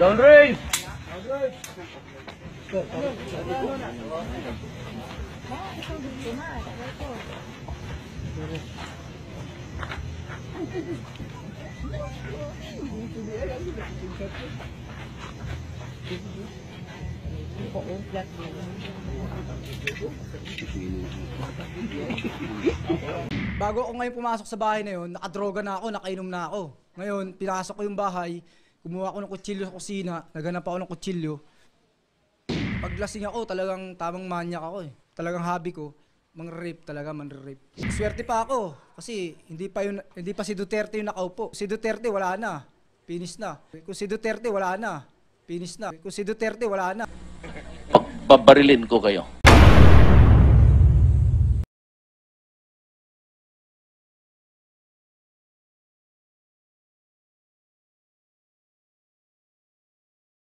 Down range! Bago ako ngayon pumasok sa bahay na yun, nakadroga na ako, nakainom na ako. Ngayon, pinasok ko yung bahay, kumuha ako ng kutsilyo sa kusina, naghanap ako ng kutsilyo. Paglasing ako, talagang tamang manyak ako eh. Talagang hobby ko, mang-rape talaga, man-rape. Swerte pa ako, kasi hindi pa si Duterte yung nakaupo. Si Duterte wala na, finish na. Kung si Duterte wala na, finish na. Kung si Duterte wala na. Pabarilin ko kayo.